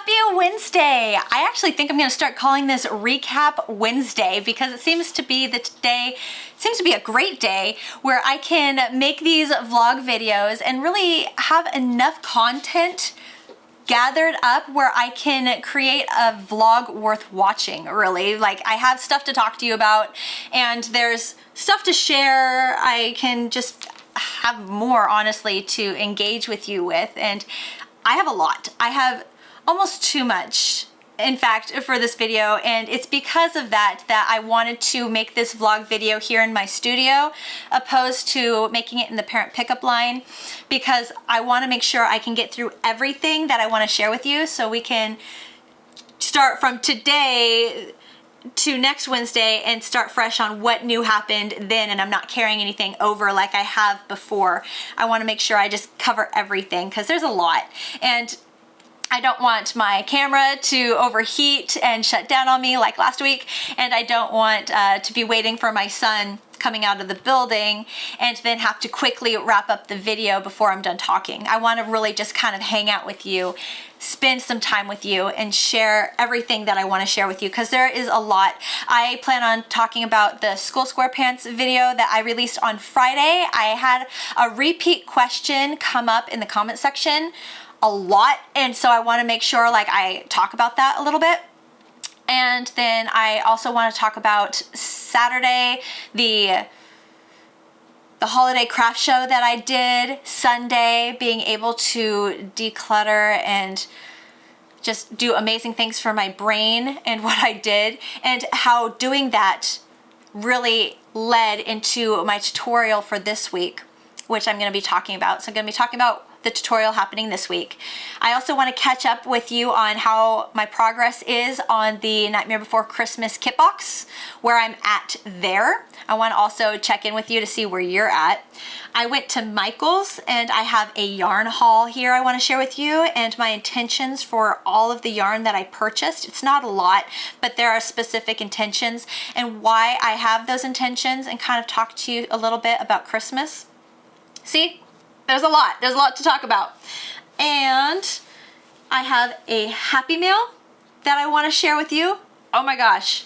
Happy Wednesday! I actually think I'm going to start calling this Recap Wednesday because it seems to be a great day where I can make these vlog videos and really have enough content gathered up where I can create a vlog worth watching, really. Like, I have stuff to talk to you about and there's stuff to share. I can just have more, honestly, to engage with you with, and I have a lot. I have almost too much, in fact, for this video, and it's because of that I wanted to make this vlog video here in my studio opposed to making it in the parent pickup line, because I want to make sure I can get through everything that I want to share with you so we can start from today to next Wednesday and start fresh on what new happened then, and I'm not carrying anything over like I have before. I want to make sure I just cover everything because there's a lot, and I don't want my camera to overheat and shut down on me like last week, and I don't want to be waiting for my son coming out of the building and then have to quickly wrap up the video before I'm done talking. I want to really just kind of hang out with you, spend some time with you, and share everything that I want to share with you because there is a lot. I plan on talking about the school square pants video that I released on Friday. I had a repeat question come up in the comment section a lot, and so I want to make sure like I talk about that a little bit. And then I also want to talk about Saturday, the holiday craft show that I did, Sunday being able to declutter and just do amazing things for my brain and what I did, and how doing that really led into my tutorial for this week, which I'm going to be talking about. So I'm going to be talking about the tutorial happening this week. I also want to catch up with you on how my progress is on the Nightmare Before Christmas kit box, where I'm at there. I want to also check in with you to see where you're at. I went to Michael's and I have a yarn haul here I want to share with you, and my intentions for all of the yarn that I purchased. It's not a lot, but there are specific intentions and why I have those intentions, and kind of talk to you a little bit about Christmas. See? There's a lot to talk about. And I have a Happy Meal that I want to share with you. Oh my gosh,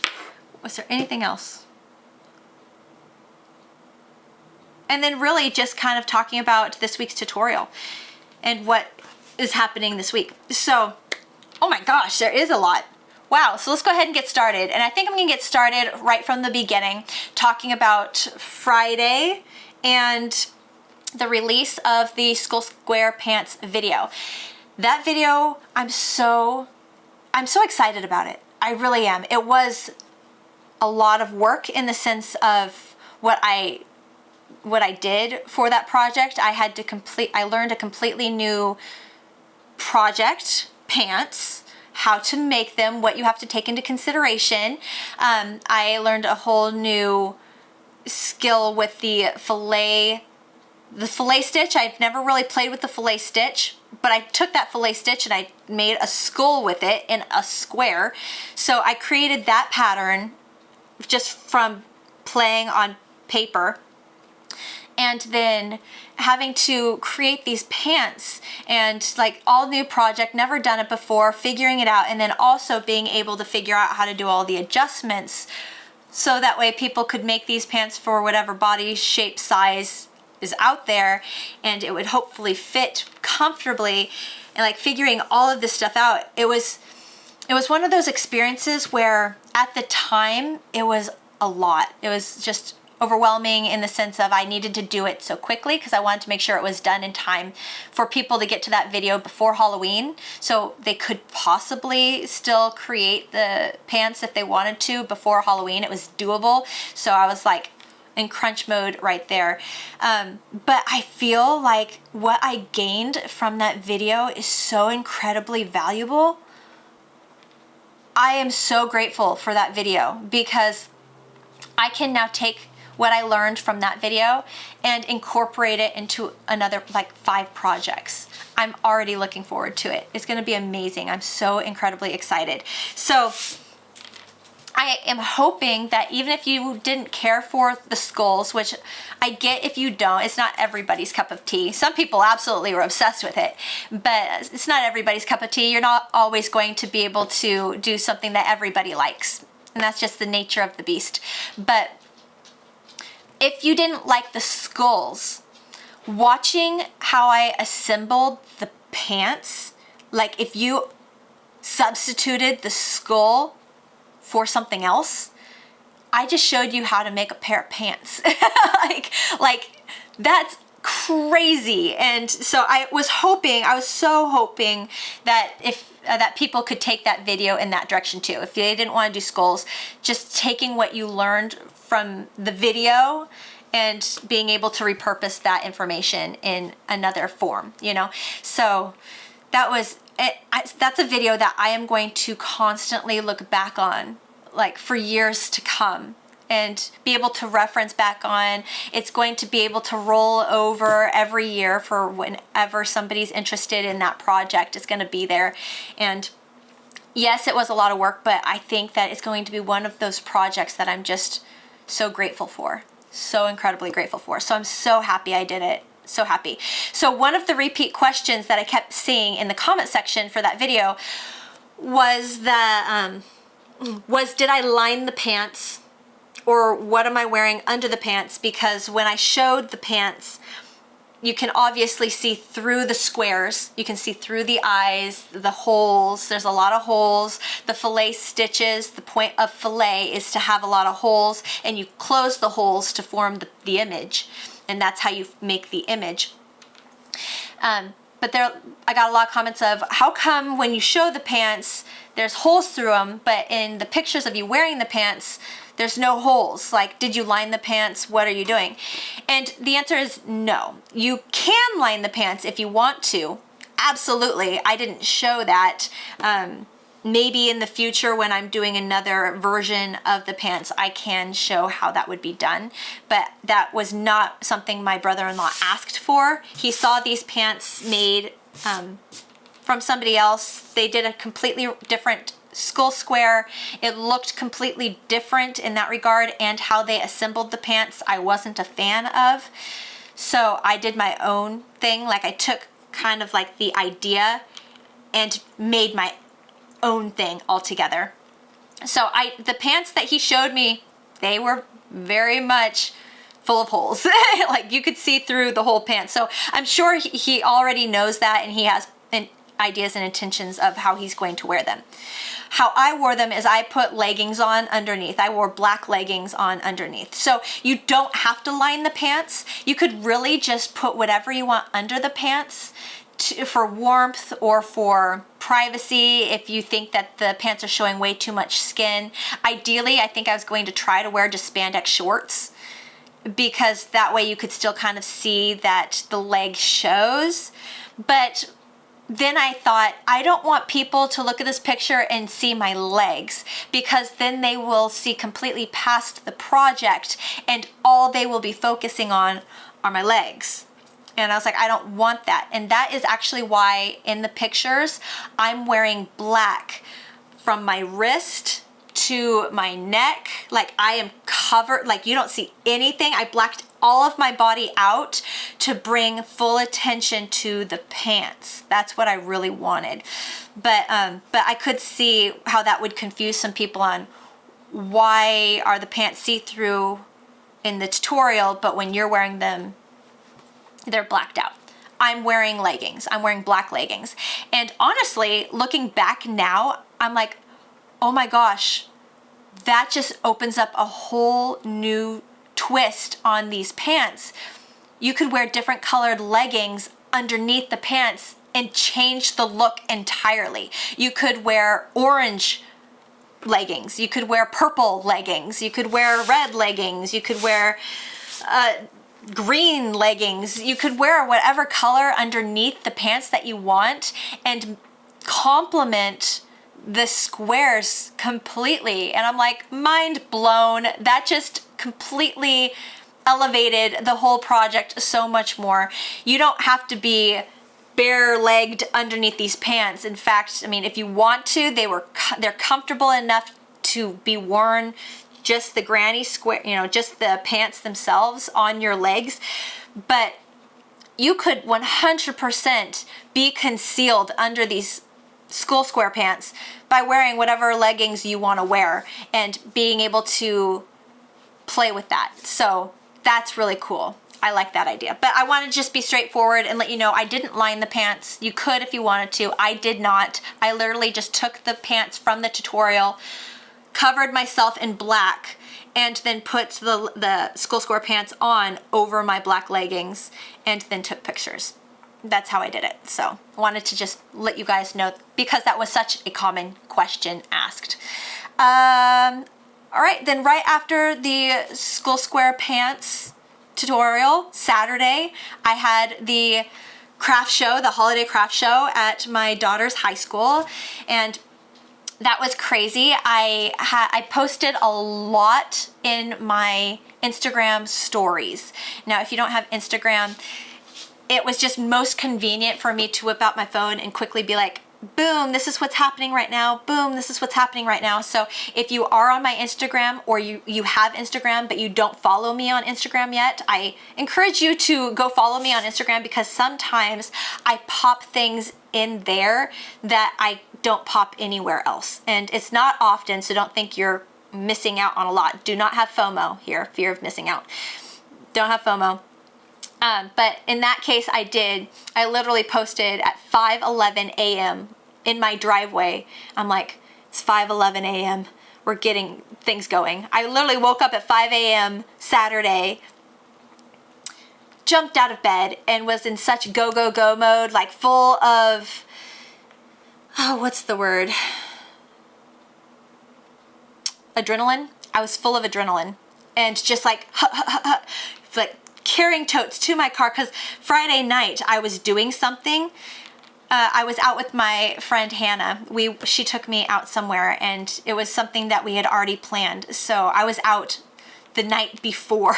was there anything else? And then really just kind of talking about this week's tutorial and what is happening this week. So, oh my gosh, there is a lot. Wow, so let's go ahead and get started. And I think I'm gonna get started right from the beginning, talking about Friday and the release of the school square pants video. That video, I'm so excited about it. I really am. It was a lot of work in the sense of what I did for that project. I learned a completely new project, pants, how to make them, what you have to take into consideration. I learned a whole new skill with the fillet stitch. I've never really played with the fillet stitch, but I took that fillet stitch and I made a skull with it in a square. So I created that pattern just from playing on paper, and then having to create these pants, and like all new project, never done it before, figuring it out, and then also being able to figure out how to do all the adjustments so that way people could make these pants for whatever body shape, size is out there, and it would hopefully fit comfortably, and like figuring all of this stuff out. It was one of those experiences where at the time it was a lot. It was just overwhelming in the sense of I needed to do it so quickly because I wanted to make sure it was done in time for people to get to that video before Halloween, so they could possibly still create the pants if they wanted to before Halloween. It was doable, so I was like in crunch mode right there. But I feel like what I gained from that video is so incredibly valuable. I am so grateful for that video because I can now take what I learned from that video and incorporate it into another like 5 projects. I'm already looking forward to it. It's going to be amazing. I'm so incredibly excited. So I am hoping that even if you didn't care for the skulls, which I get if you don't, it's not everybody's cup of tea. Some people absolutely are obsessed with it, but it's not everybody's cup of tea. You're not always going to be able to do something that everybody likes, and that's just the nature of the beast. But if you didn't like the skulls, watching how I assembled the pants, like if you substituted the skull for something else, I just showed you how to make a pair of pants. like that's crazy. And so I was so hoping that that people could take that video in that direction too. If they didn't want to do skulls, just taking what you learned from the video and being able to repurpose that information in another form, you know? So that was it. That's a video that I am going to constantly look back on, like for years to come, and be able to reference back on. It's going to be able to roll over every year for whenever somebody's interested in that project. It's going to be there. And yes, it was a lot of work, but I think that it's going to be one of those projects that I'm just so grateful for, so incredibly grateful for. So I'm so happy I did it. So happy. So one of the repeat questions that I kept seeing in the comment section for that video was that did I line the pants, or what am I wearing under the pants? Because when I showed the pants, you can obviously see through the squares. You can see through the eyes, the holes. There's a lot of holes. The fillet stitches, the point of fillet is to have a lot of holes, and you close the holes to form the image. And that's how you make the image. But I got a lot of comments of, how come when you show the pants, there's holes through them, but in the pictures of you wearing the pants, there's no holes? Like, did you line the pants? What are you doing? And the answer is no. You can line the pants if you want to. Absolutely. I didn't show that. Maybe in the future when I'm doing another version of the pants, I can show how that would be done. But that was not something my brother-in-law asked for. He saw these pants made from somebody else. They did a completely different skull square. It looked completely different in that regard, and how they assembled the pants I wasn't a fan of. So I did my own thing. Like, I took kind of like the idea and made my own thing altogether. So the pants that he showed me, they were very much full of holes. Like, you could see through the whole pants. So I'm sure he already knows that, and he has ideas and intentions of how he's going to wear them. How I wore them is I put leggings on underneath. I wore black leggings on underneath. So you don't have to line the pants. You could really just put whatever you want under the pants for warmth or for privacy, if you think that the pants are showing way too much skin. Ideally, I think I was going to try to wear just spandex shorts, because that way you could still kind of see that the leg shows. But then I thought, I don't want people to look at this picture and see my legs, because then they will see completely past the project and all they will be focusing on are my legs. And I was like, I don't want that. And that is actually why in the pictures I'm wearing black from my wrist to my neck. Like, I am covered, like you don't see anything. I blacked all of my body out to bring full attention to the pants. That's what I really wanted. But I could see how that would confuse some people on why are the pants see-through in the tutorial, but when you're wearing them, they're blacked out. I'm wearing leggings. I'm wearing black leggings. And honestly, looking back now, I'm like, oh my gosh, that just opens up a whole new twist on these pants. You could wear different colored leggings underneath the pants and change the look entirely. You could wear orange leggings. You could wear purple leggings. You could wear red leggings. You could wear green leggings. You could wear whatever color underneath the pants that you want and complement the squares completely. And I'm like, mind blown. That just completely elevated the whole project so much more. You don't have to be bare-legged underneath these pants. In fact, I mean, if you want to, they're comfortable enough to be worn just the granny square, you know, just the pants themselves on your legs, but you could 100% be concealed under these school square pants by wearing whatever leggings you want to wear and being able to play with that. So that's really cool. I like that idea. But I want to just be straightforward and let you know I didn't line the pants. You could if you wanted to. I did not. I literally just took the pants from the tutorial, covered myself in black, and then put the school square pants on over my black leggings and then took pictures. That's how I did it. So I wanted to just let you guys know because that was such a common question asked. All right, then right after the school square pants tutorial, Saturday, I had the craft show, the holiday craft show at my daughter's high school, and that was crazy. I posted a lot in my Instagram stories. Now, if you don't have Instagram, it was just most convenient for me to whip out my phone and quickly be like, boom, this is what's happening right now. Boom, this is what's happening right now. So if you are on my Instagram or you have Instagram but you don't follow me on Instagram yet, I encourage you to go follow me on Instagram because sometimes I pop things in there that I don't pop anywhere else. And it's not often, so don't think you're missing out on a lot. Do not have FOMO here, fear of missing out. Don't have FOMO. But in that case, I did. I literally posted at 5:11 a.m. in my driveway. I'm like, it's 5:11 a.m. We're getting things going. I literally woke up at 5 a.m. Saturday, jumped out of bed, and was in such go, go, go mode, like full of, oh, what's the word? Adrenaline. I was full of adrenaline and just like, like, carrying totes to my car because Friday night I was doing something. I was out with my friend Hannah. She took me out somewhere and it was something that we had already planned. So I was out the night before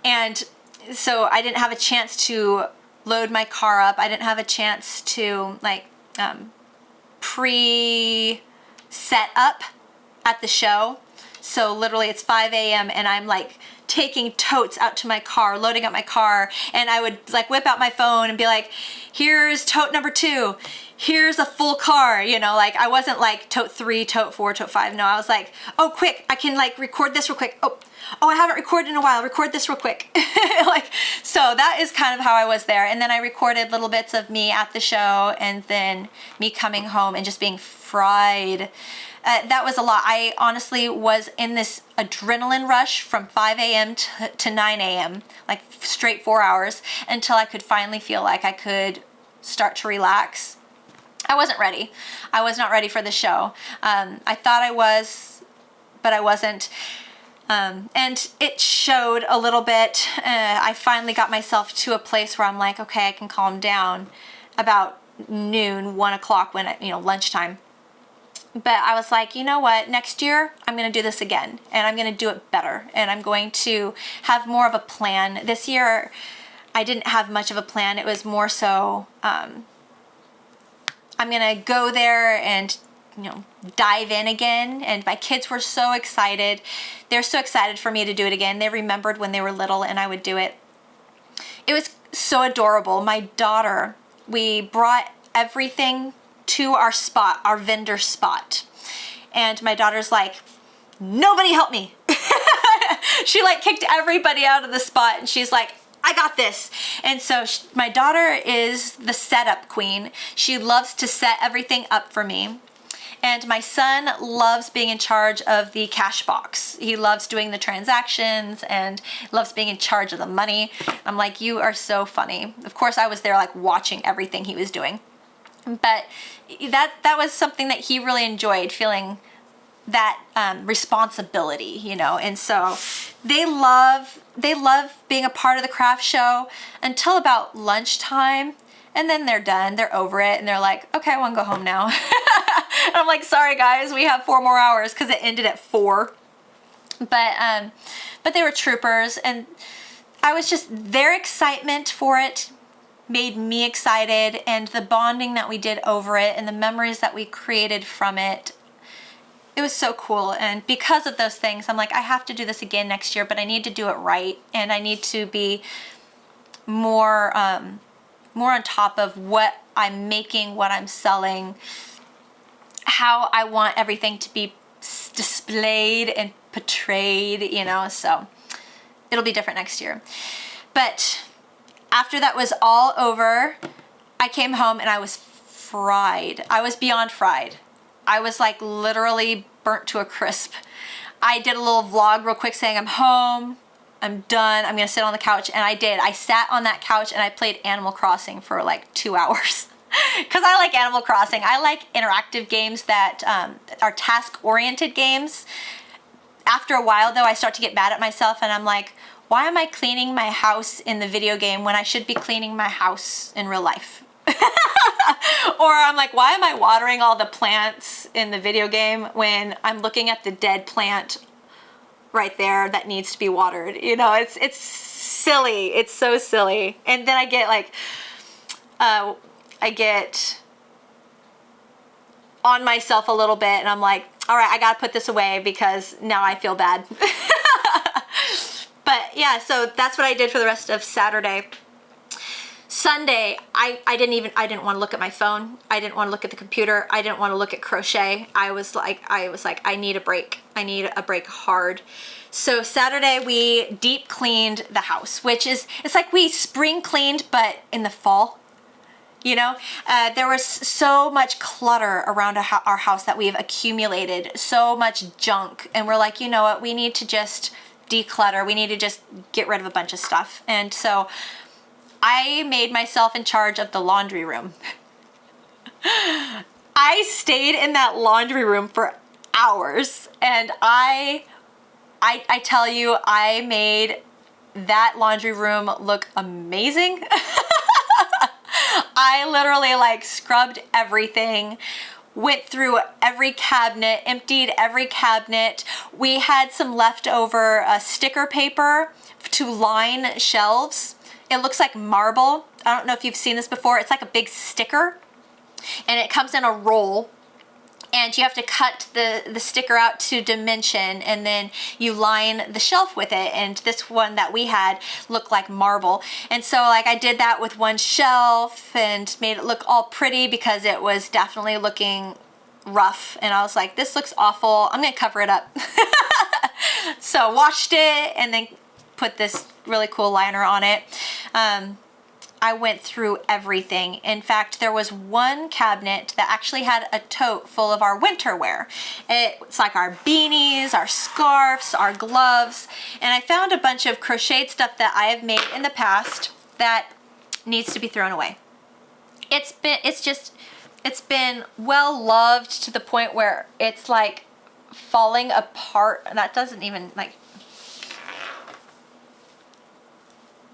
and so I didn't have a chance to load my car up. I didn't have a chance to like pre-set up at the show. So literally it's 5 a.m. and I'm like taking totes out to my car, loading up my car, and I would like whip out my phone and be like, here's tote number 2, here's a full car, you know, like I wasn't like tote 3, tote 4, tote 5. No, I was like, oh, quick, I can like record this real quick. Oh, I haven't recorded in a while, record this real quick. Like, so that is kind of how I was there. And then I recorded little bits of me at the show and then me coming home and just being fried. That was a lot. I honestly was in this adrenaline rush from 5 a.m. to 9 a.m., like straight 4 hours, until I could finally feel like I could start to relax. I wasn't ready. I was not ready for the show. I thought I was, but I wasn't. And it showed a little bit. I finally got myself to a place where I'm like, okay, I can calm down about noon, 1 o'clock when, lunchtime. But I was like, you know what, next year I'm going to do this again and I'm going to do it better and I'm going to have more of a plan. This year I didn't have much of a plan. It was more so I'm going to go there and dive in again. And my kids were so excited. They're so excited for me to do it again. They remembered when they were little and I would do it. It was so adorable. My daughter, we brought everything to our spot, our vendor spot. And my daughter's like, nobody help me. She like kicked everybody out of the spot and she's like, I got this. And so my daughter is the setup queen. She loves to set everything up for me. And my son loves being in charge of the cash box. He loves doing the transactions and loves being in charge of the money. I'm like, you are so funny. Of course, I was there like watching everything he was doing. But that was something that he really enjoyed, feeling that responsibility, and so they love being a part of the craft show until about lunchtime, and then they're done, they're over it, and they're like, okay, I want to go home now. And I'm like, sorry guys, we have 4 more hours because it ended at 4. But they were troopers, and I was just, their excitement for it made me excited, and the bonding that we did over it and the memories that we created from it it was so cool. And because of those things, I'm like, I have to do this again next year, but I need to do it right. And I need to be more, more on top of what I'm making, what I'm selling, how I want everything to be displayed and portrayed, you know, so it'll be different next year. But after that was all over, I came home and I was fried. I was beyond fried. I was like literally burnt to a crisp. I did a little vlog real quick saying I'm home, I'm done, I'm gonna sit on the couch, and I did. I sat on that couch and I played Animal Crossing for like 2 hours. Because I like Animal Crossing. I like interactive games that are task-oriented games. After a while though, I start to get mad at myself and I'm like, why am I cleaning my house in the video game when I should be cleaning my house in real life? Or I'm like, why am I watering all the plants in the video game when I'm looking at the dead plant right there that needs to be watered? You know, it's silly. It's so silly. And then I get like, I get on myself a little bit and I'm like, all right, I gotta put this away because now I feel bad. But yeah, so that's what I did for the rest of Saturday. Sunday, I didn't want to look at my phone. I didn't want to look at the computer. I didn't want to look at Crochet. I was like, I need a break. I need a break hard. So Saturday we deep cleaned the house, which is, it's like we spring cleaned, but in the fall. You know, there was so much clutter around our house that we've accumulated, so much junk. And we're like, you know what, we need to just declutter. We need to just get rid of a bunch of stuff. And so I made myself in charge of the laundry room. I stayed in that laundry room for hours, and I tell you, I made that laundry room look amazing. I literally like scrubbed everything, went through every cabinet, emptied every cabinet. We had some leftover sticker paper to line shelves. It looks like marble. I don't know if you've seen this before. It's like a big sticker and it comes in a roll. And you have to cut the sticker out to dimension and then you line the shelf with it. And this one that we had looked like marble. And so like I did that with one shelf and made it look all pretty because it was definitely looking rough. And I was like, this looks awful. I'm gonna cover it up. So washed it and then put this really cool liner on it. I went through everything. In fact, there was one cabinet that actually had a tote full of our winter wear. It's like our beanies, our scarves, our gloves, and I found a bunch of crocheted stuff that I have made in the past that needs to be thrown away. It's been well loved to the point where it's like falling apart. That doesn't even like,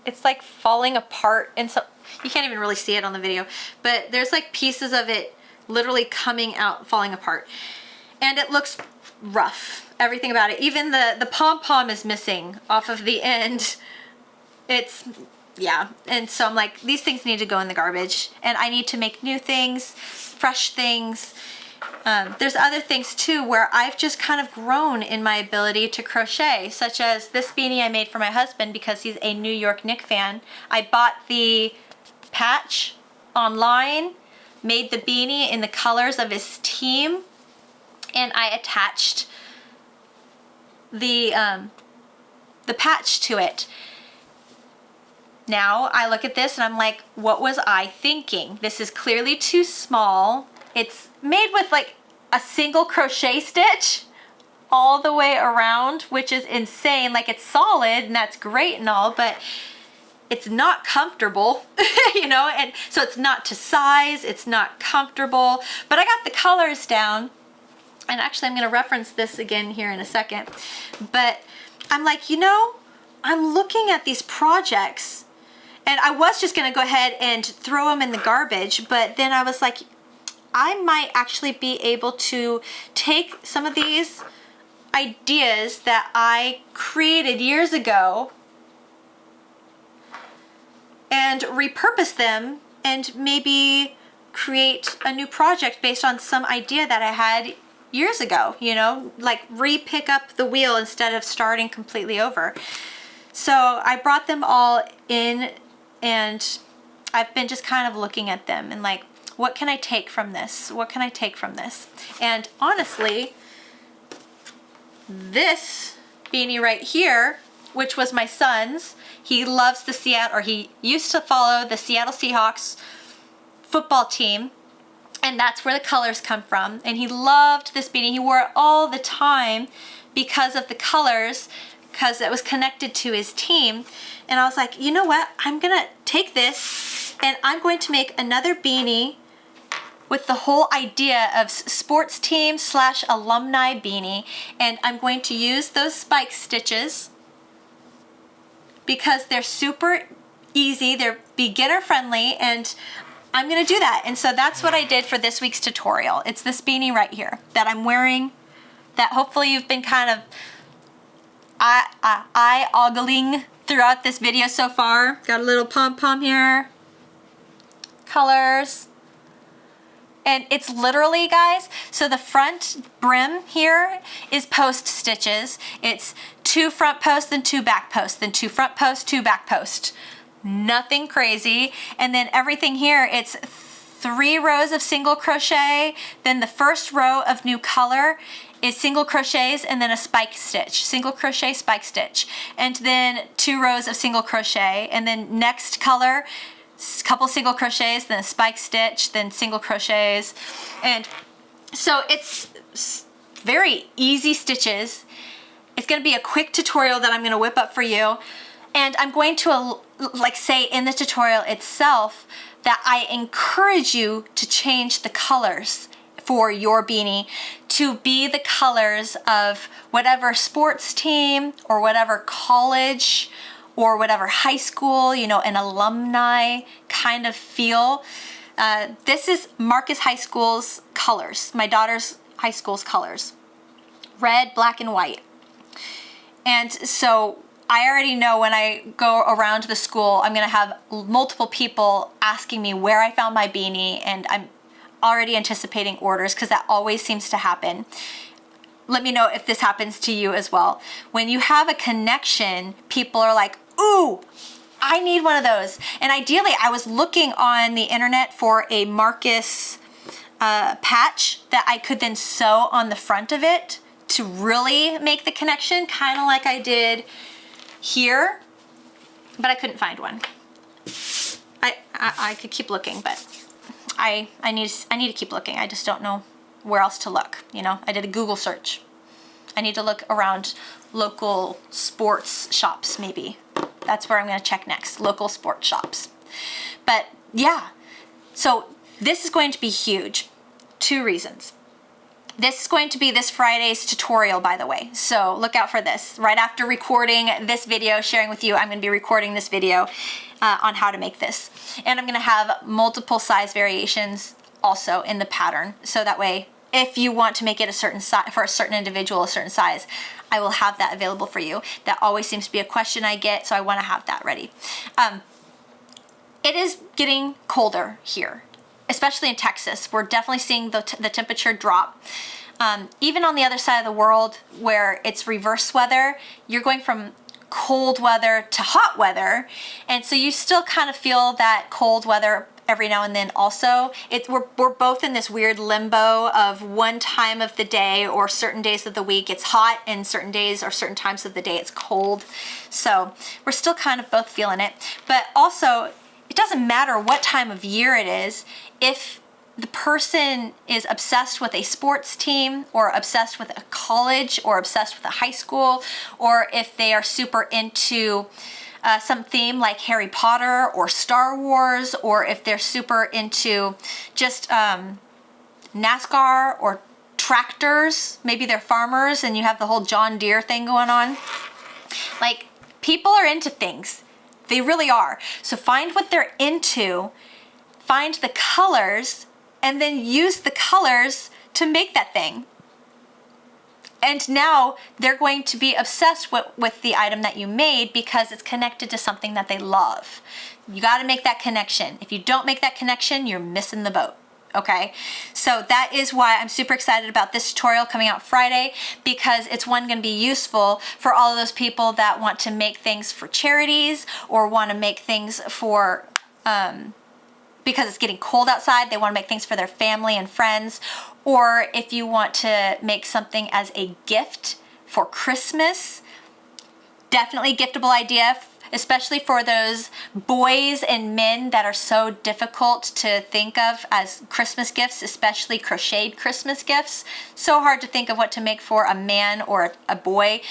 it's like falling apart, and so you can't even really see it on the video, but there's like pieces of it literally coming out, falling apart, and it looks rough. Everything about it, even the pom-pom is missing off of the end. It's, yeah, and so I'm like, these things need to go in the garbage, and I need to make new things, fresh things. There's other things too where I've just kind of grown in my ability to crochet, such as this beanie I made for my husband because he's a New York Knicks fan. I bought the patch online, made the beanie in the colors of his team, and I attached the patch to it. Now I look at this and I'm like, what was I thinking? This is clearly too small. It's made with like a single crochet stitch all the way around, which is insane. Like, it's solid and that's great and all, but it's not comfortable, you know, and so it's not to size, it's not comfortable, but I got the colors down, and actually I'm gonna reference this again here in a second, but I'm like, you know, I'm looking at these projects and I was just gonna go ahead and throw them in the garbage, but then I was like, I might actually be able to take some of these ideas that I created years ago and repurpose them and maybe create a new project based on some idea that I had years ago, you know, like re-pick up the wheel instead of starting completely over. So I brought them all in, and I've been just kind of looking at them and like, what can I take from this? What can I take from this? And honestly, this beanie right here, which was my son's, he loves the Seattle, or he used to follow the Seattle Seahawks football team, and that's where the colors come from. And he loved this beanie. He wore it all the time because of the colors, because it was connected to his team. And I was like, you know what? I'm gonna take this and I'm going to make another beanie with the whole idea of sports team / alumni beanie. And I'm going to use those spike stitches because they're super easy, they're beginner friendly, and I'm gonna do that. And so that's what I did for this week's tutorial. It's this beanie right here that I'm wearing, that hopefully you've been kind of eye-ogling throughout this video so far. Got a little pom-pom here, colors. And it's literally, guys, so the front brim here is post stitches. It's 2 front posts, then 2 back posts, then 2 front posts, 2 back posts. Nothing crazy. And then everything here, it's 3 rows of single crochet, then the first row of new color is single crochets and then a spike stitch, single crochet, spike stitch, and then 2 rows of single crochet, and then next color, couple single crochets, then a spike stitch, then single crochets. And so it's very easy stitches. It's going to be a quick tutorial that I'm going to whip up for you, and I'm going to like say in the tutorial itself that I encourage you to change the colors for your beanie to be the colors of whatever sports team or whatever college or whatever high school, you know, an alumni kind of feel. This is Marcus High School's colors, my daughter's high school's colors. Red, black, and white. And so I already know when I go around the school, I'm gonna have multiple people asking me where I found my beanie, and I'm already anticipating orders because that always seems to happen. Let me know if this happens to you as well. When you have a connection, people are like, ooh, I need one of those. And ideally, I was looking on the internet for a Marcus patch that I could then sew on the front of it to really make the connection, kind of like I did here, but I couldn't find one. I could keep looking, but I need to keep looking. I just don't know where else to look. You know, I did a Google search. I need to look around local sports shops, maybe. That's where I'm going to check next, local sports shops. But yeah, so this is going to be huge. 2 reasons. This is going to be this Friday's tutorial, by the way. So look out for this. Right after recording this video, sharing with you, I'm going to be recording this video on how to make this. And I'm going to have multiple size variations also in the pattern. So that way, if you want to make it a certain size, for a certain individual, a certain size, I will have that available for you. That always seems to be a question I get, so I want to have that ready. It is getting colder here, especially in Texas. We're definitely seeing the temperature drop. Even on the other side of the world where it's reverse weather, you're going from cold weather to hot weather, and so you still kind of feel that cold weather every now and then also. We're both in this weird limbo of one time of the day or certain days of the week it's hot, and certain days or certain times of the day it's cold. So we're still kind of both feeling it. But also, it doesn't matter what time of year it is. If the person is obsessed with a sports team or obsessed with a college or obsessed with a high school, or if they are super into some theme like Harry Potter or Star Wars, or if they're super into just NASCAR or tractors, maybe they're farmers and you have the whole John Deere thing going on. Like, people are into things. They really are. So find what they're into, find the colors, and then use the colors to make that thing. And now they're going to be obsessed with the item that you made because it's connected to something that they love. You got to make that connection. If you don't make that connection, you're missing the boat. okay? So that is why I'm super excited about this tutorial coming out Friday, because it's one going to be useful for all of those people that want to make things for charities or want to make things for, because it's getting cold outside, they want to make things for their family and friends, or if you want to make something as a gift for Christmas. Definitely giftable idea, especially for those boys and men that are so difficult to think of as Christmas gifts, especially crocheted Christmas gifts. So hard to think of what to make for a man or a boy.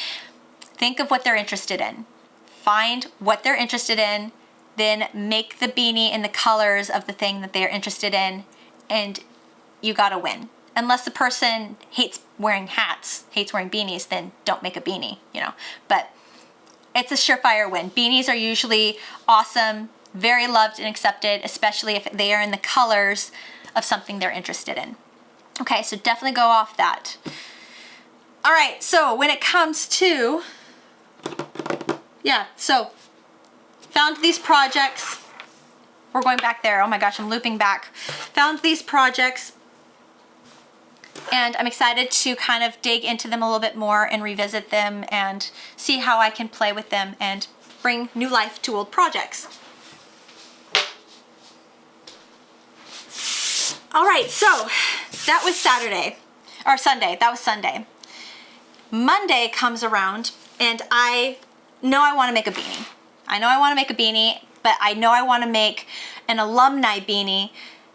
Think of what they're interested in. Find what they're interested in, then make the beanie in the colors of the thing that they're interested in, and you gotta win. Unless the person hates wearing hats, hates wearing beanies, then don't make a beanie, you know. But it's a surefire win. Beanies are usually awesome, very loved and accepted, especially if they are in the colors of something they're interested in. Okay, so definitely go off that. All right, so when it comes to, so found these projects. We're going back there. Oh my gosh, I'm looping back. Found these projects, and I'm excited to kind of dig into them a little bit more and revisit them and see how I can play with them and bring new life to old projects. All right, so that was Sunday. That was Sunday. Monday comes around and I know I want to make a beanie. But I know I want to make an alumni beanie,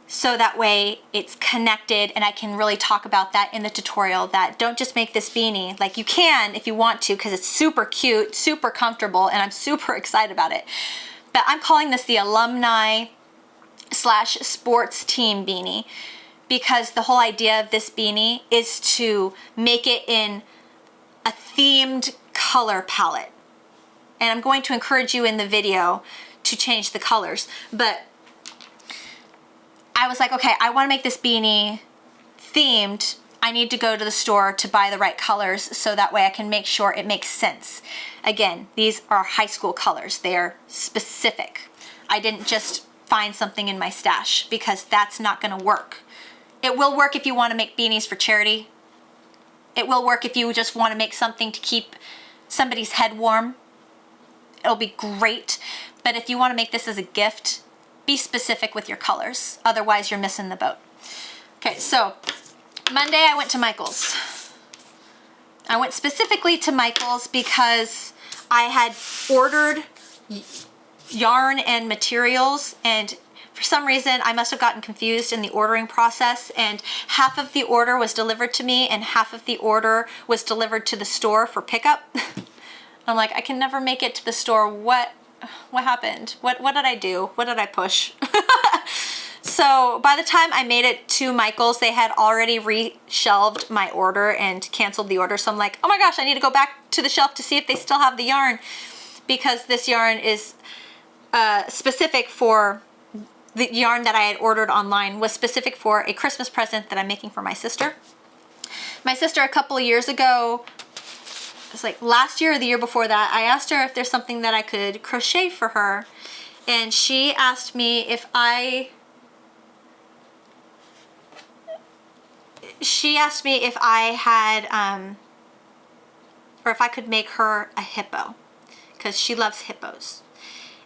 so that way it's connected and I can really talk about that in the tutorial, that don't just make this beanie. Like, you can if you want to, because it's super cute, super comfortable, and I'm super excited about it. But I'm calling this the alumni / sports team beanie, because the whole idea of this beanie is to make it in a themed color palette. And I'm going to encourage you in the video to change the colors, but I was like, okay, I want to make this beanie themed. I need to go to the store to buy the right colors so that way I can make sure it makes sense. Again, these are high school colors. They are specific. I didn't just find something in my stash, because that's not going to work. It will work if you want to make beanies for charity. It will work if you just want to make something to keep somebody's head warm. It'll be great. But if you want to make this as a gift, be specific with your colors. Otherwise, you're missing the boat. Okay, so Monday I went to Michael's. I went specifically to Michael's because I had ordered yarn and materials, and for some reason I must have gotten confused in the ordering process, and half of the order was delivered to me and half of the order was delivered to the store for pickup. I'm like, I can never make it to the store. What happened? What did I do? What did I push? So by the time I made it to Michael's, they had already reshelved my order and canceled the order. So I'm like, oh my gosh, I need to go back to the shelf to see if they still have the yarn, because this yarn is specific for, the yarn that I had ordered online was specific for a Christmas present that I'm making for my sister. My sister, a couple of years ago, it was like last year or the year before that, I asked her if there's something that I could crochet for her, and she asked me if I had or if I could make her a hippo, because she loves hippos.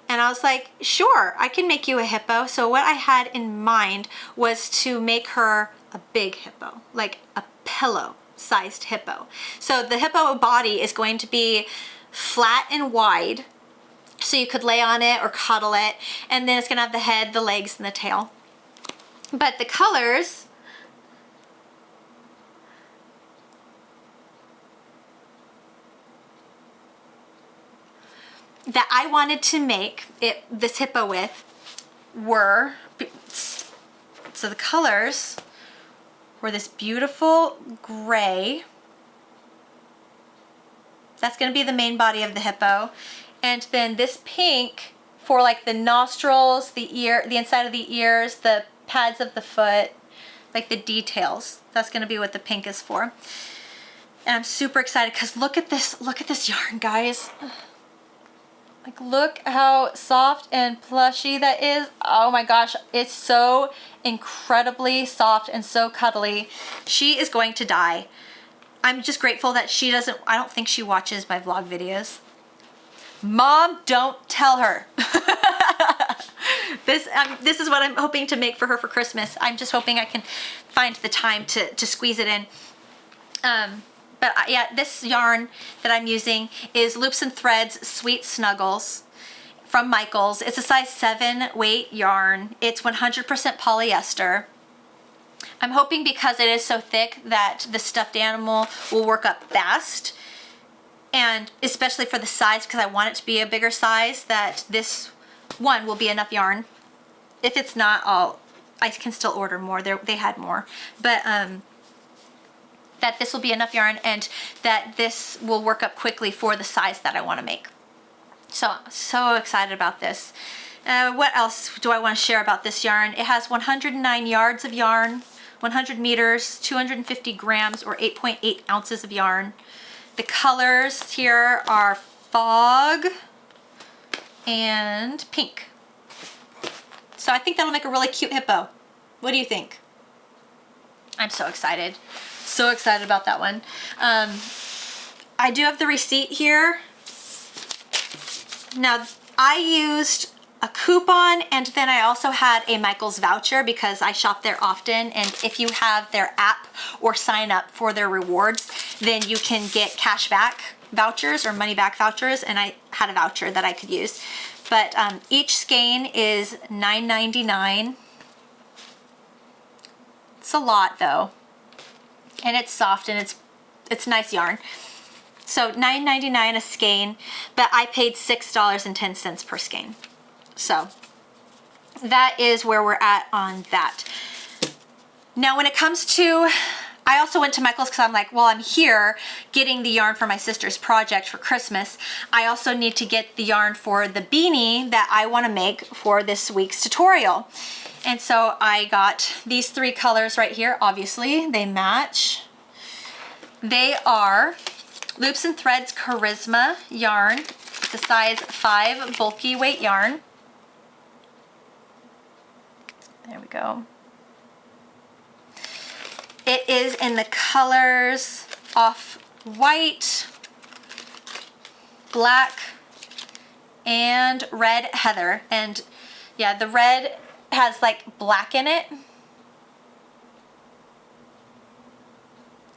And I was like, sure, I can make you a hippo. So what I had in mind was to make her a big hippo, like a pillow-sized hippo. So the hippo body is going to be flat and wide, so you could lay on it or cuddle it, and then it's gonna have the head, the legs, and the tail. But the colors, that I wanted to make this hippo with were, so the colors were this beautiful gray. That's going to be the main body of the hippo. And then this pink for like the nostrils, the ear, the inside of the ears, the pads of the foot, like the details. That's going to be what the pink is for. And I'm super excited because look at this yarn, guys. Like, look how soft and plushy that is. Oh my gosh, it's so incredibly soft and so cuddly. She is going to die. I'm just grateful that she doesn't, I don't think she watches my vlog videos. Mom, don't tell her. This is what I'm hoping to make for her for Christmas. I'm just hoping I can find the time to squeeze it in. But yeah, this yarn that I'm using is Loops and Threads Sweet Snuggles from Michaels. It's a size 7 weight yarn. It's 100% polyester. I'm hoping because it is so thick that the stuffed animal will work up fast. And especially for the size, because I want it to be a bigger size, that this one will be enough yarn. If it's not, I can still order more. They had more. But that this will be enough yarn and that this will work up quickly for the size that I want to make. So excited about this. What else do I want to share about this yarn? It has 109 yards of yarn, 100 meters, 250 grams or 8.8 ounces of yarn. The colors here are Fog and Pink. So I think that'll make a really cute hippo. What do you think? I'm so excited. So excited about that one. I do have the receipt here. Now, I used a coupon and then I also had a Michaels voucher because I shop there often, and if you have their app or sign up for their rewards, then you can get cash back vouchers or money back vouchers, and I had a voucher that I could use. But each skein is $9.99. It's a lot though, and it's soft and it's nice yarn. So $9.99 a skein, but I paid $6.10 per skein. So that is where we're at on that. Now when it comes to, I also went to Michaels because I'm like, well, I'm here getting the yarn for my sister's project for Christmas. I also need to get the yarn for the beanie that I want to make for this week's tutorial. And so I got these 3 colors right here. Obviously, they match. They are Loops and Threads Charisma yarn. It's a size 5 bulky weight yarn. There we go. It is in the colors Off-White, Black, and Red Heather. And yeah, the red has like black in it.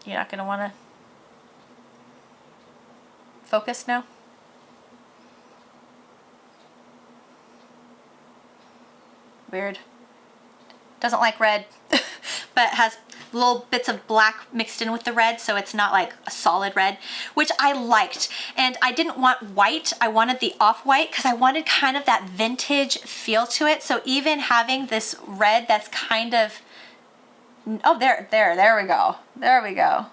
You're not gonna wanna focus now? Weird. Doesn't like red, but has little bits of black mixed in with the red, so it's not like a solid red, which I liked. And I didn't want white, I wanted the off-white because I wanted kind of that vintage feel to it. So even having this red that's kind of, oh, there we go. There we go.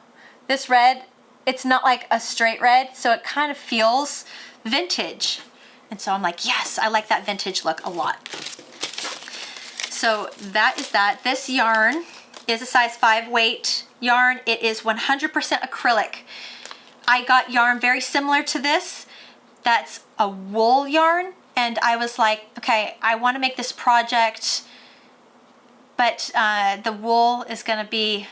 This red, it's not like a straight red, so it kind of feels vintage. And so I'm like, yes, I like that vintage look a lot. So that is that. This yarn is a size 5 weight yarn. It is 100% acrylic. I got yarn very similar to this. That's a wool yarn. And I was like, okay, I want to make this project, but the wool is going to be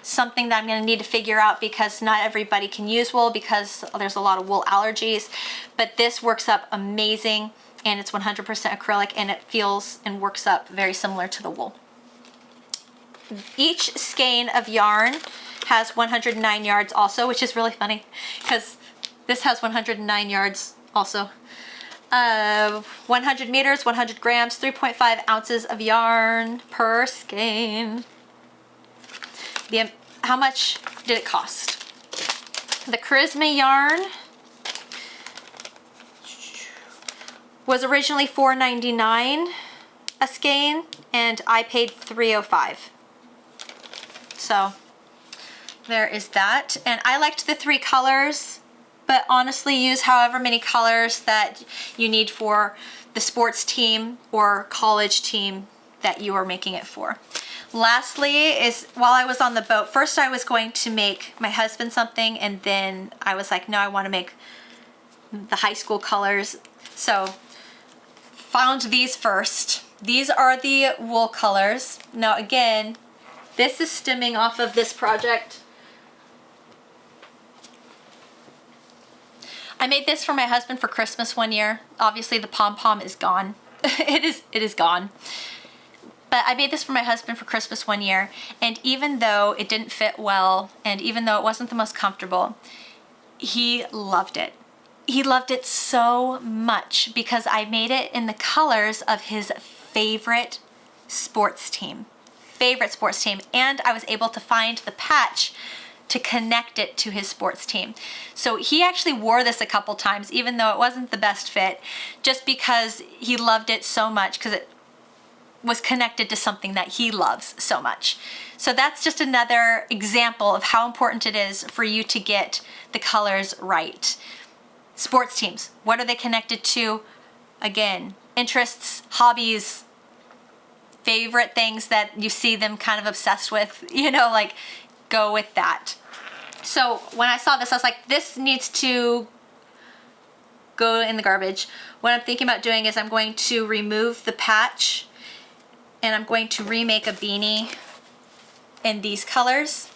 something that I'm going to need to figure out because not everybody can use wool because there's a lot of wool allergies. But this works up amazing. And it's 100% acrylic, and it feels and works up very similar to the wool. Each skein of yarn has 109 yards also, which is really funny because this has 109 yards also. 100 meters, 100 grams, 3.5 ounces of yarn per skein. How much did it cost? The Charisma yarn was originally $4.99 a skein, and I paid $3.05. So there is that. And I liked the 3 colors, but honestly use however many colors that you need for the sports team or college team that you are making it for. Lastly is, while I was on the boat, first I was going to make my husband something, and then I was like, no, I want to make the high school colors. So found these first. These are the wool colors. Now again, this is stemming off of this project. I made this for my husband for Christmas one year. Obviously the pom-pom is gone. It is gone. But I made this for my husband for Christmas one year, and even though it didn't fit well, and even though it wasn't the most comfortable, he loved it. He loved it so much because I made it in the colors of his favorite sports team. And I was able to find the patch to connect it to his sports team. So he actually wore this a couple times, even though it wasn't the best fit, just because he loved it so much, because it was connected to something that he loves so much. So that's just another example of how important it is for you to get the colors right. Sports teams, what are they connected to? Again, interests, hobbies, favorite things that you see them kind of obsessed with, you know, like go with that. So when I saw this, I was like, this needs to go in the garbage. What I'm thinking about doing is I'm going to remove the patch, and I'm going to remake a beanie in these colors,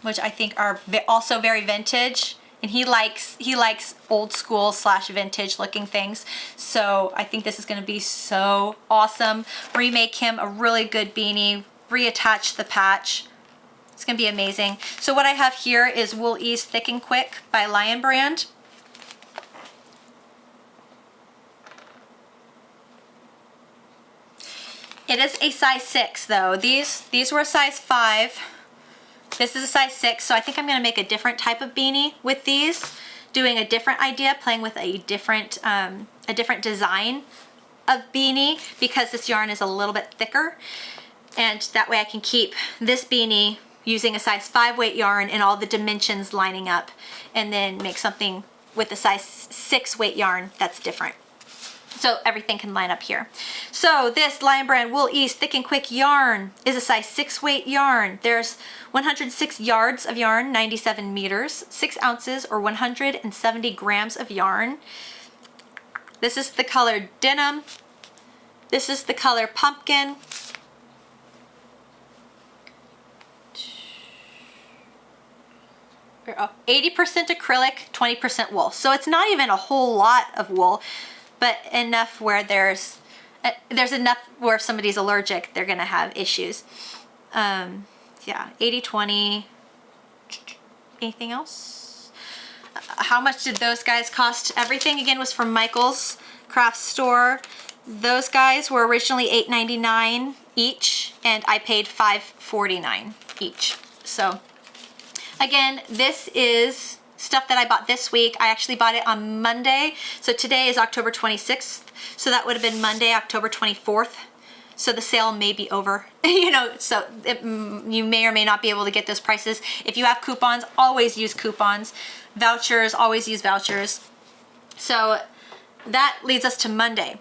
which I think are also very vintage. And he likes old school / vintage looking things. So I think this is gonna be so awesome. Remake him a really good beanie, reattach the patch. It's gonna be amazing. So what I have here is Wool Ease Thick and Quick by Lion Brand. It is a size 6 though. These were a size 5. This is a size 6, so I think I'm gonna make a different type of beanie with these, doing a different idea, playing with a different design of beanie, because this yarn is a little bit thicker, and that way I can keep this beanie using a size 5 weight yarn and all the dimensions lining up, and then make something with a size 6 weight yarn that's different. So everything can line up here. So this Lion Brand Wool Ease Thick and Quick yarn is a size 6 weight yarn. There's 106 yards of yarn, 97 meters, 6 ounces or 170 grams of yarn. This is the color Denim. This is the color Pumpkin. Oh, 80% acrylic, 20% wool. So it's not even a whole lot of wool, but enough where there's enough where if somebody's allergic, they're gonna have issues. Yeah, 80-20. Anything else? How much did those guys cost? Everything again was from Michael's Craft Store. Those guys were originally $8.99 each, and I paid $5.49 each. So again, this is stuff that I bought this week. I actually bought it on Monday. So today is October 26th. So that would have been Monday, October 24th. So the sale may be over, you know, so you may or may not be able to get those prices. If you have coupons, always use coupons. Vouchers, always use vouchers. So that leads us to Monday.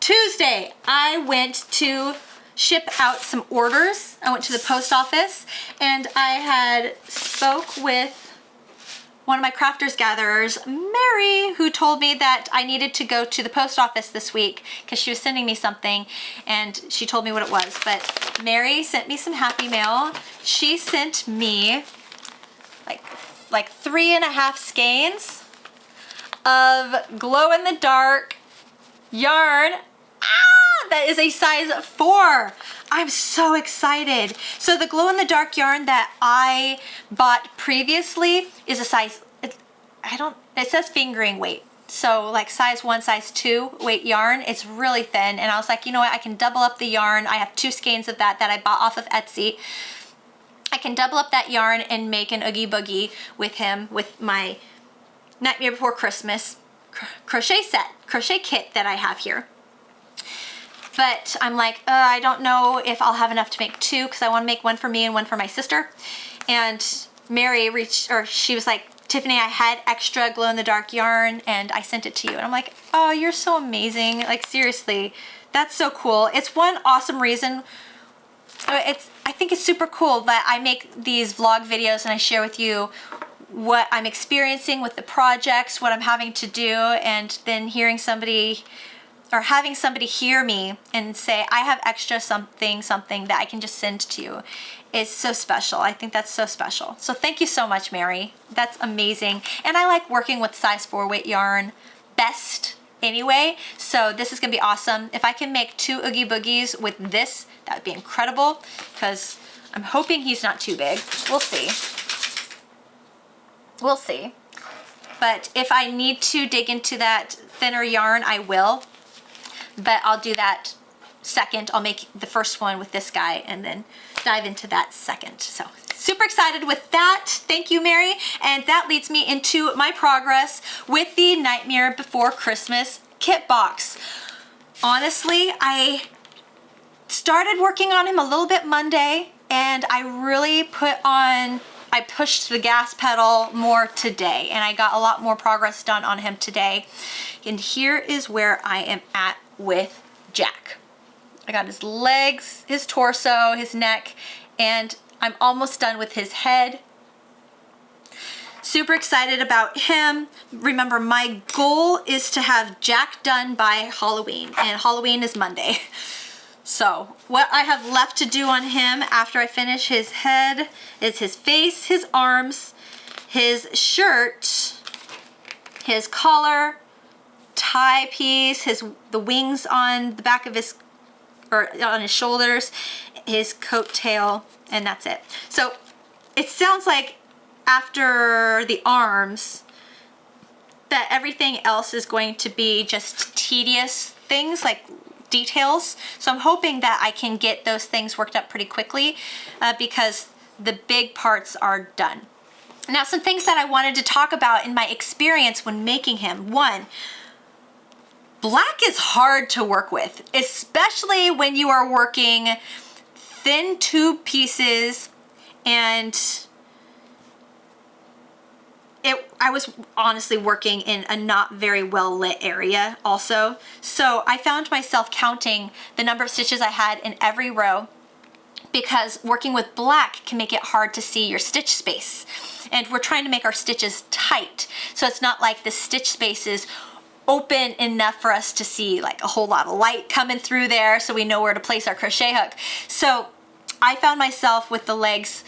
Tuesday, I went to ship out some orders. I went to the post office, and I had spoke with one of my crafters gatherers, Mary, who told me that I needed to go to the post office this week because she was sending me something, and she told me what it was. But Mary sent me some happy mail. She sent me like 3.5 skeins of glow-in-the-dark yarn. That is a size 4. I'm so excited. So the glow-in-the-dark yarn that I bought previously is a size, it says fingering weight. So like size 1, size 2 weight yarn. It's really thin, and I was like, you know what, I can double up the yarn. I have 2 skeins of that I bought off of Etsy. I can double up that yarn and make an Oogie Boogie with him, with my Nightmare Before Christmas crochet kit that I have here. But I'm like, I don't know if I'll have enough to make 2, because I want to make one for me and one for my sister. And Mary she was like, Tiffany, I had extra glow-in-the-dark yarn and I sent it to you. And I'm like, oh, you're so amazing. Like, seriously, that's so cool. It's one awesome reason I think it's super cool that I make these vlog videos and I share with you what I'm experiencing with the projects, what I'm having to do, and then hearing somebody or having somebody hear me and say, I have extra something that I can just send to you is so special. I think that's so special. So thank you so much, Mary. That's amazing. And I like working with size 4 weight yarn best anyway, so this is gonna be awesome. If I can make 2 Oogie Boogies with this, that would be incredible, because I'm hoping he's not too big. We'll see. We'll see. But if I need to dig into that thinner yarn, I will. But I'll do that second. I'll make the first one with this guy and then dive into that second. So super excited with that. Thank you, Mary. And that leads me into my progress with the Nightmare Before Christmas kit box. Honestly, I started working on him a little bit Monday, and I really I pushed the gas pedal more today, and I got a lot more progress done on him today. And here is where I am at with Jack. I got his legs, his torso, his neck, and I'm almost done with his head. Super excited about him. Remember, my goal is to have Jack done by Halloween, and Halloween is Monday. So what I have left to do on him after I finish his head is his face, his arms, his shirt, his collar, tie piece, the wings on the back of his, or on his shoulders, his coat tail, and that's it. So it sounds like after the arms that everything else is going to be just tedious things like details. So I'm hoping that I can get those things worked up pretty quickly because the big parts are done. Now, some things that I wanted to talk about in my experience when making him. One, black is hard to work with, especially when you are working thin tube pieces, and I was honestly working in a not very well lit area also. So I found myself counting the number of stitches I had in every row, because working with black can make it hard to see your stitch space. And we're trying to make our stitches tight, so it's not like the stitch space is open enough for us to see like a whole lot of light coming through there, so we know where to place our crochet hook. So I found myself with the legs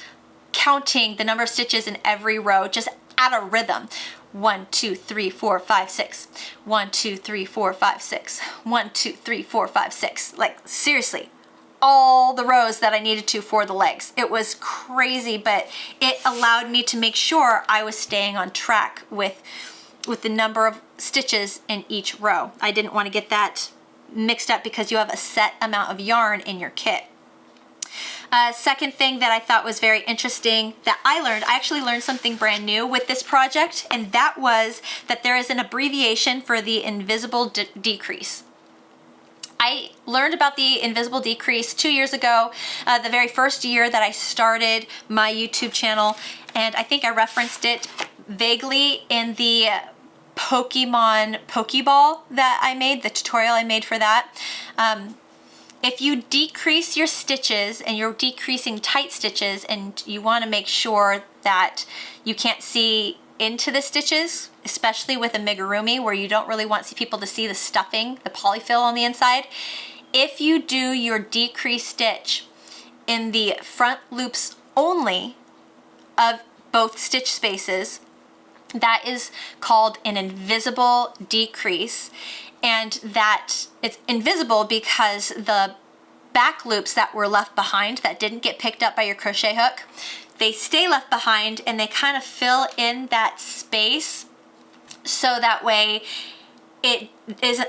counting the number of stitches in every row, just at a rhythm. 1, 2, 3, 4, 5, 6. 1, 2, 3, 4, 5, 6. 1, 2, 3, 4, 5, 6. Like seriously, all the rows that I needed to for the legs. It was crazy, but it allowed me to make sure I was staying on track with the number of stitches in each row. I didn't want to get that mixed up because you have a set amount of yarn in your kit. Second thing that I thought was very interesting that I actually learned something brand new with this project, and that was that there is an abbreviation for the invisible decrease. I learned about the invisible decrease 2 years ago, the very first year that I started my YouTube channel, and I think I referenced it vaguely in the Pokemon Pokeball that I made, the tutorial I made for that. If you decrease your stitches and you're decreasing tight stitches and you want to make sure that you can't see into the stitches, especially with amigurumi where you don't really want people to see the stuffing, the polyfill on the inside, if you do your decrease stitch in the front loops only of both stitch spaces, that is called an invisible decrease. And that it's invisible because the back loops that were left behind that didn't get picked up by your crochet hook, they stay left behind and they kind of fill in that space, so that way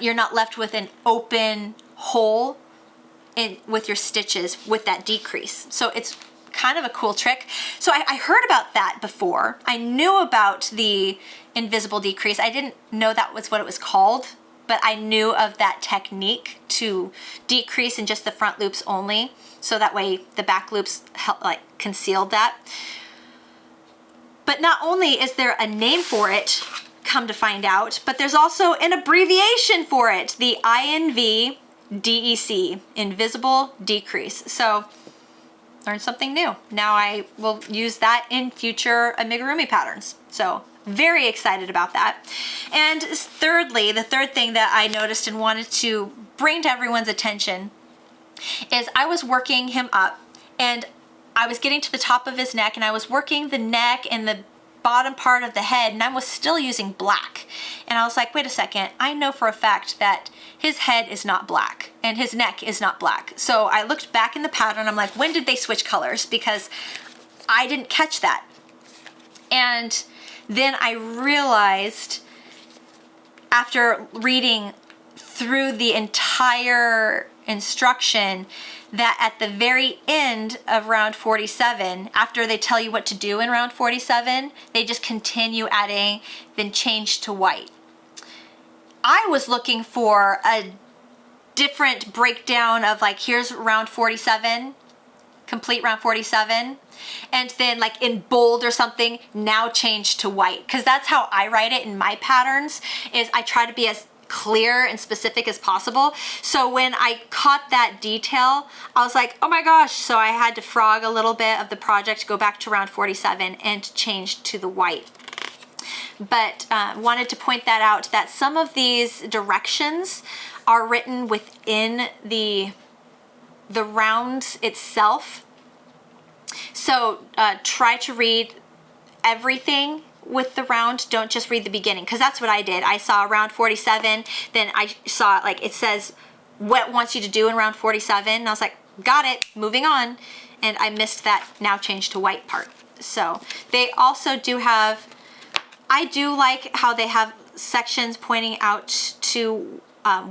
you're not left with an open hole with your stitches with that decrease. So it's kind of a cool trick. So I heard about that before. I knew about the invisible decrease. I didn't know that was what it was called, but I knew of that technique to decrease in just the front loops only, so that way the back loops concealed that. But not only is there a name for it, come to find out, but there's also an abbreviation for it, the INV DEC, invisible decrease. So learned something new. Now I will use that in future amigurumi patterns. So very excited about that. And thirdly, the third thing that I noticed and wanted to bring to everyone's attention is I was working him up, and I was getting to the top of his neck, and I was working the neck and the bottom part of the head, and I was still using black. And I was like, wait a second, I know for a fact that his head is not black and his neck is not black. So I looked back in the pattern, I'm like, when did they switch colors? Because I didn't catch that. And then I realized, after reading through the entire instruction, that at the very end of round 47, after they tell you what to do in round 47, they just continue adding, then change to white. I was looking for a different breakdown of like, here's round 47, complete round 47, and then like in bold or something, now change to white. Because that's how I write it in my patterns, is I try to be as clear and specific as possible. So when I caught that detail, I was like, oh my gosh. So I had to frog a little bit of the project, go back to round 47 and change to the white. But wanted to point that out, that some of these directions are written within the rounds itself. So try to read everything with the round. Don't just read the beginning, because that's what I did. I saw round 47, then I saw like it says what it wants you to do in round 47, and I was like, got it, moving on. And I missed that now change to white part. So they also do have, I do like how they have sections pointing out to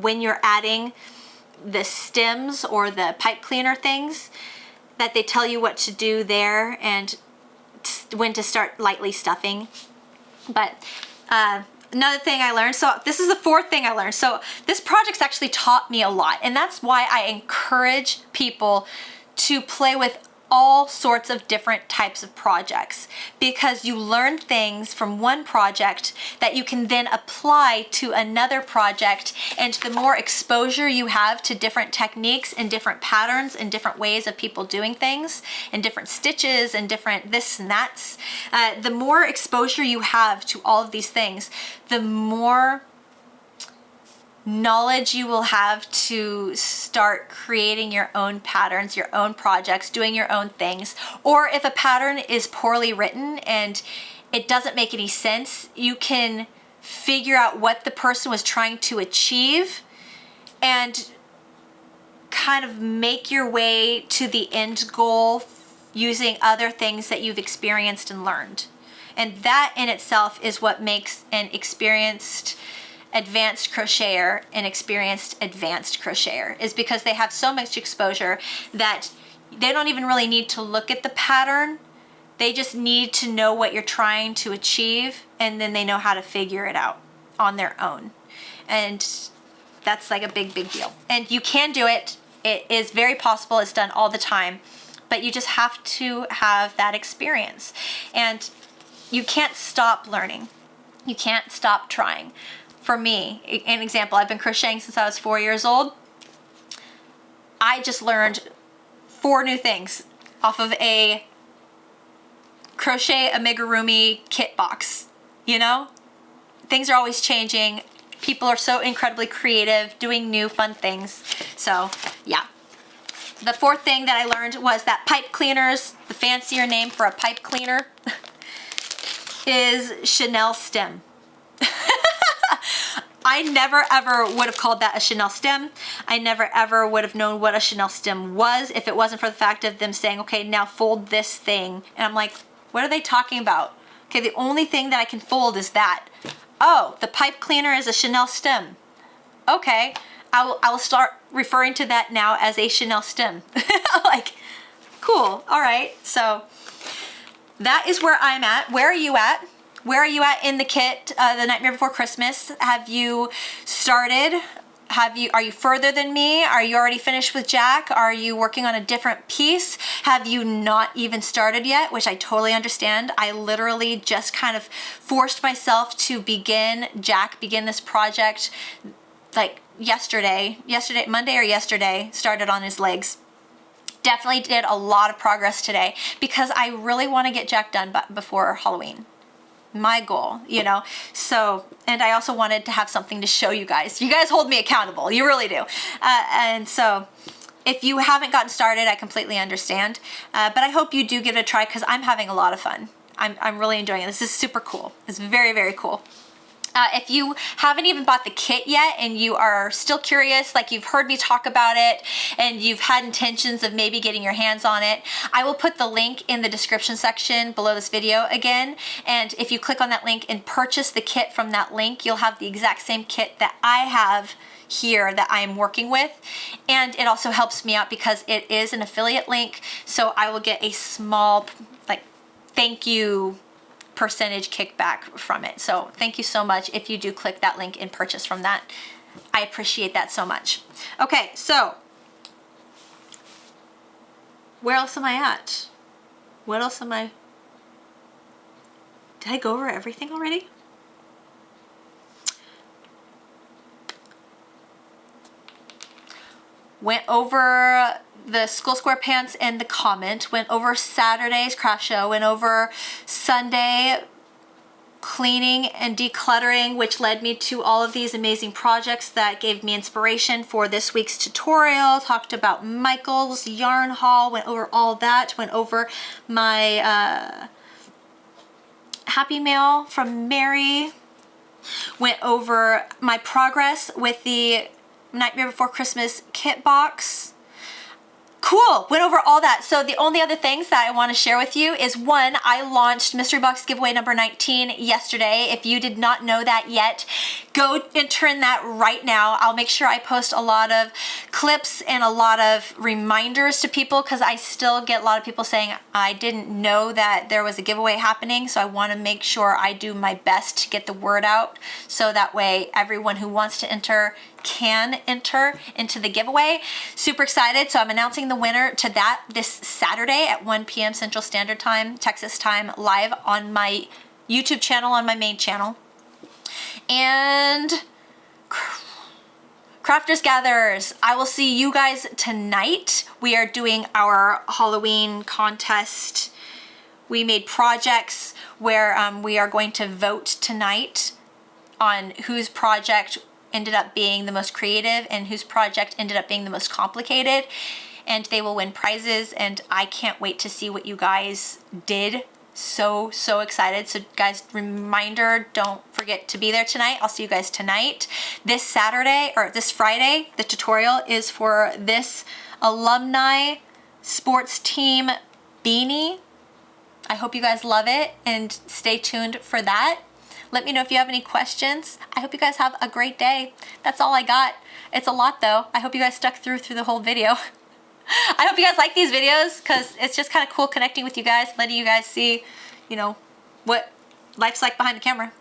when you're adding the stems or the pipe cleaner things, that they tell you what to do there and when to start lightly stuffing. But another thing I learned, so this is the fourth thing I learned. So this project's actually taught me a lot, and that's why I encourage people to play with all sorts of different types of projects, because you learn things from one project that you can then apply to another project. And the more exposure you have to different techniques and different patterns and different ways of people doing things and different stitches and different this and that's, the more exposure you have to all of these things, the more knowledge you will have to start creating your own patterns, your own projects, doing your own things. Or if a pattern is poorly written and it doesn't make any sense, you can figure out what the person was trying to achieve and kind of make your way to the end goal using other things that you've experienced and learned. And that in itself is what makes an experienced advanced crocheter an experienced advanced crocheter, is because they have so much exposure that they don't even really need to look at the pattern. They just need to know what you're trying to achieve, and then they know how to figure it out on their own. And that's like a big deal. And you can do it. It is very possible. It's done all the time, but you just have to have that experience. And you can't stop learning. You can't stop trying. For me, an example, I've been crocheting since I was 4 years old. I just learned 4 new things off of a crochet amigurumi kit box. You know, things are always changing. People are so incredibly creative, doing new fun things. So yeah. The 4th thing that I learned was that pipe cleaners, the fancier name for a pipe cleaner, is Chanel stem. I never ever would have called that a Chanel stem. I never ever would have known what a Chanel stem was if it wasn't for the fact of them saying, okay, now fold this thing. And I'm like, what are they talking about? Okay, the only thing that I can fold is that. Oh, the pipe cleaner is a Chanel stem. Okay, I will start referring to that now as a Chanel stem. Like, cool, all right. So that is where I'm at. Where are you at? Where are you at in the kit, the Nightmare Before Christmas? Have you started? Are you further than me? Are you already finished with Jack? Are you working on a different piece? Have you not even started yet? Which I totally understand. I literally just kind of forced myself to begin this project like yesterday, Monday or yesterday, started on his legs. Definitely did a lot of progress today because I really want to get Jack done before Halloween. My goal, you know. So, and I also wanted to have something to show you guys. You guys hold me accountable. You really do. And so if you haven't gotten started, I completely understand. But I hope you do give it a try because I'm having a lot of fun. I'm really enjoying it. This is super cool. It's very, very cool. If you haven't even bought the kit yet and you are still curious, like you've heard me talk about it and you've had intentions of maybe getting your hands on it, I will put the link in the description section below this video again. And if you click on that link and purchase the kit from that link, you'll have the exact same kit that I have here that I am working with. And it also helps me out because it is an affiliate link. So I will get a small, like, thank you percentage kickback from it. So thank you so much if you do click that link and purchase from that. I appreciate that so much. Okay, so where else am I at? What else am I? Did I go over everything already? Went over the School Square Pants and the comment, went over Saturday's craft show, went over Sunday cleaning and decluttering, which led me to all of these amazing projects that gave me inspiration for this week's tutorial. Talked about Michael's yarn haul, went over all that, went over my Happy Mail from Mary, went over my progress with the Nightmare Before Christmas kit box. Cool, went over all that. So the only other things that I want to share with you is, one, I launched Mystery Box Giveaway number 19 yesterday. If you did not know that yet, go enter in that right now. I'll make sure I post a lot of clips and a lot of reminders to people because I still get a lot of people saying, I didn't know that there was a giveaway happening, so I want to make sure I do my best to get the word out so that way everyone who wants to enter can enter into the giveaway. Super excited. So I'm announcing the winner to that this Saturday at 1 p.m. Central Standard Time, Texas time, live on my YouTube channel, on my main channel. And Crafters Gatherers, I will see you guys tonight. We are doing our Halloween contest. We made projects where we are going to vote tonight on whose project ended up being the most creative and whose project ended up being the most complicated, and they will win prizes, and I can't wait to see what you guys did. So excited. So guys, reminder, don't forget to be there tonight. I'll see you guys tonight. This Saturday, or this Friday, the tutorial is for this alumni sports team beanie. I hope you guys love it and stay tuned for that. Let me know if you have any questions. I hope you guys have a great day. That's all I got. It's a lot though. I hope you guys stuck through the whole video. I hope you guys like these videos because it's just kind of cool connecting with you guys, letting you guys see, you know, what life's like behind the camera.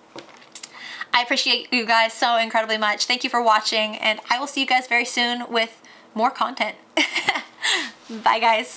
I appreciate you guys so incredibly much. Thank you for watching, and I will see you guys very soon with more content. Bye guys.